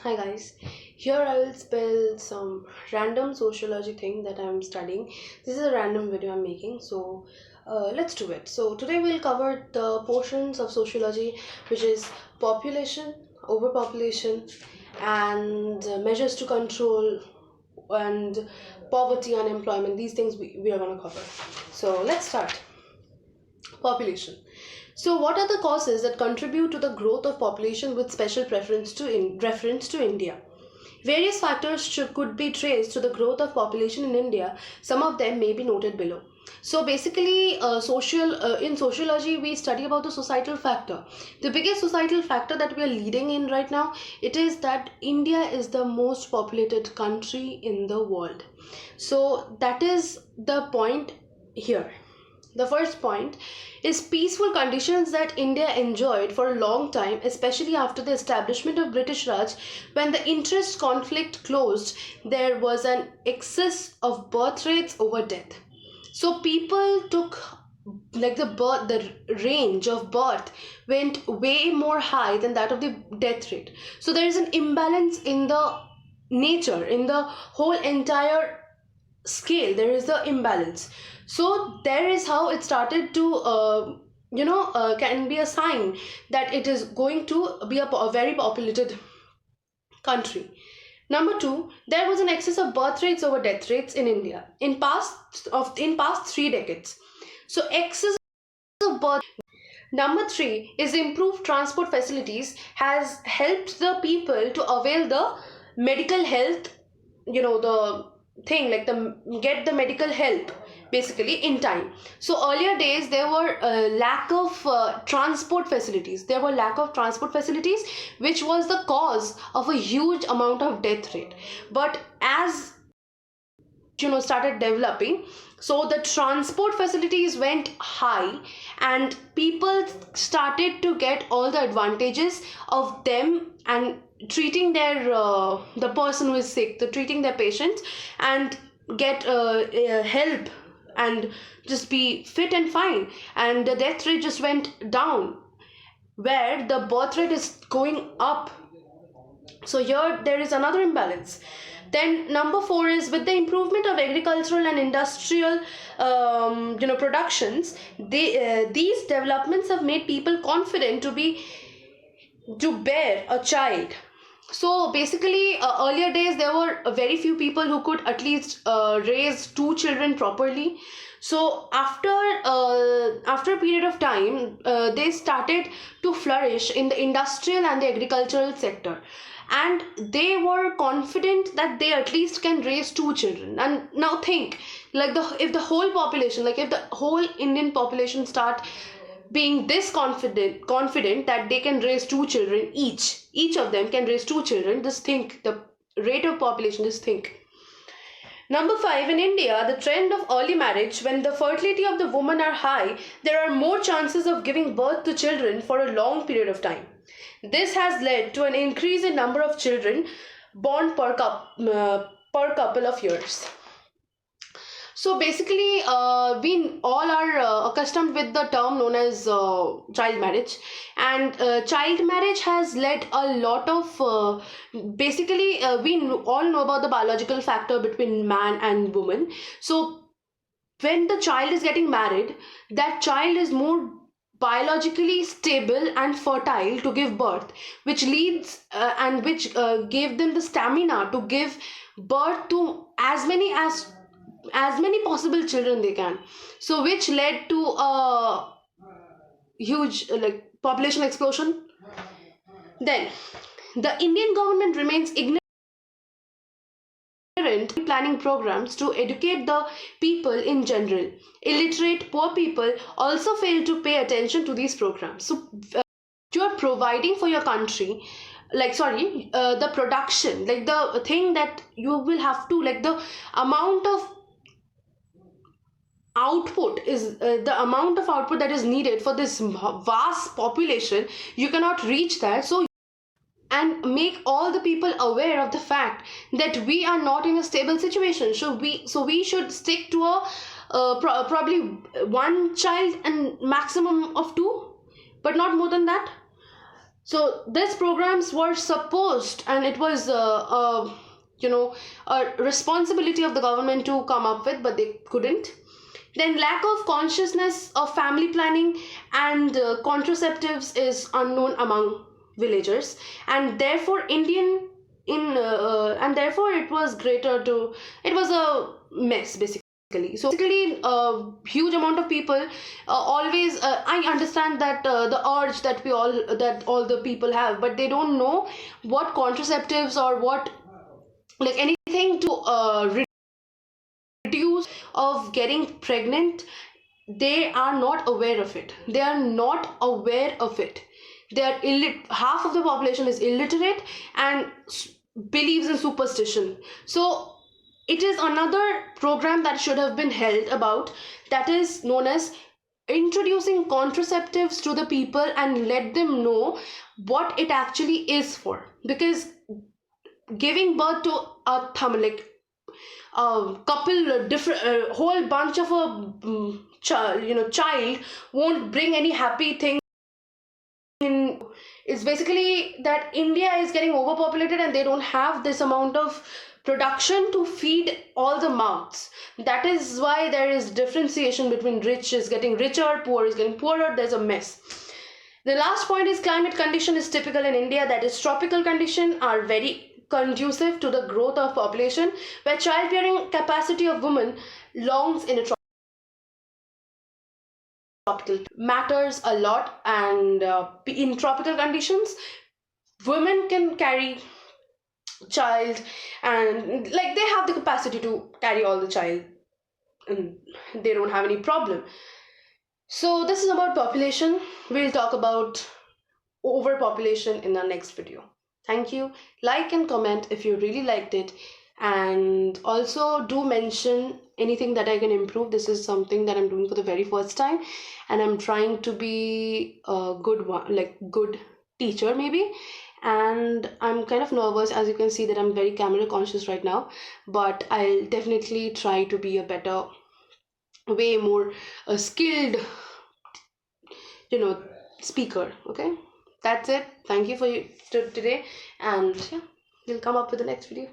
Hi guys, here I will spill some random sociology thing that I'm studying. This is a random video I'm making, so let's do it. So today we'll cover the portions of sociology which is population, overpopulation, and measures to control and poverty, unemployment. These things we are going to cover. So let's start. Population. So, what are the causes that contribute to the growth of population with special reference to India? Various factors could be traced to the growth of population in India. Some of them may be noted below. So basically, in sociology, we study about the societal factor. The biggest societal factor that we are leading in right now, it is that India is the most populated country in the world. So that is the point here. The first point is peaceful conditions that India enjoyed for a long time, especially after the establishment of British Raj. When the interest conflict closed, there was an excess of birth rates over death. So people took the range of birth went way more high than that of the death rate. So there is an imbalance in the nature, in the whole entire scale. There is the imbalance. So there is how it started to can be a sign that it is going to be a very populated country. Number two, there was an excess of birth rates over death rates in India in past 3 decades. So excess of birth. Number three is improved transport facilities has helped the people to avail the medical health, the thing like the get the medical help basically in time. So earlier days there were lack of transport facilities. There were lack of transport facilities, which was the cause of a huge amount of death rate. But as started developing, so the transport facilities went high and people started to get all the advantages of them and treating their the person who is sick, treating their patients and get help and just be fit and fine, and the death rate just went down where the birth rate is going up. So here there is another imbalance. Then number four is with the improvement of agricultural and industrial productions, these developments have made people confident to bear a child. So basically, earlier days there were very few people who could at least raise two children properly. So after a period of time, they started to flourish in the industrial and the agricultural sector, and they were confident that they at least can raise two children. And now think, if the whole population, if the whole Indian population start being this confident that they can raise two children, each of them can raise two children, just think the rate of population, just think. Number five, in India, the trend of early marriage, when the fertility of the woman are high, there are more chances of giving birth to children for a long period of time. This has led to an increase in number of children born per couple of years. So basically, we all are accustomed with the term known as child marriage, and child marriage has led a lot of we all know about the biological factor between man and woman. So when the child is getting married, that child is more biologically stable and fertile to give birth, which leads and which gave them the stamina to give birth to as many possible children they can. So which led to a huge population explosion. Then the Indian government remains ignorant planning programs to educate the people in general. Illiterate poor people also fail to pay attention to these programs. So you are providing for your country, the production, the thing that you will have to, the amount of output is the amount of output that is needed for this vast population, you cannot reach that. So and make all the people aware of the fact that we are not in a stable situation. So we should stick to a probably one child and maximum of two, but not more than that. So these programs were supposed, and it was you know a responsibility of the government to come up with, but they couldn't. Then lack of consciousness of family planning and contraceptives is unknown among villagers, and therefore therefore it was greater to, it was a mess basically. So basically, a huge amount of people always. I understand that the urge that all the people have, but they don't know what contraceptives or what, like, anything to reduce of getting pregnant. They are not aware of it. They are not aware of it. They are half of the population is illiterate and believes in superstition. So it is another program that should have been held about, that is known as introducing contraceptives to the people and let them know what it actually is for. Because giving birth to a like a couple different whole bunch of a child won't bring any happy thing in. It's basically that India is getting overpopulated and they don't have this amount of production to feed all the mouths. That is why there is differentiation between rich is getting richer, poor is getting poorer. There's a mess. The last point is climate condition is typical in India, that is tropical condition are very conducive to the growth of population, where childbearing capacity of women longs in a tropical matters a lot. And in tropical conditions, women can carry child, and like they have the capacity to carry all the child, and they don't have any problem. So this is about population. We'll talk about overpopulation in our next video. Thank you. Like and comment if you really liked it, and also do mention anything that I can improve. This is something that I'm doing for the very first time, and I'm trying to be a good one, like good teacher maybe. And I'm kind of nervous, as you can see that I'm very camera conscious right now, but I'll definitely try to be a better, way more skilled, speaker. Okay, that's it. Thank you for today, and yeah, we'll come up with the next video.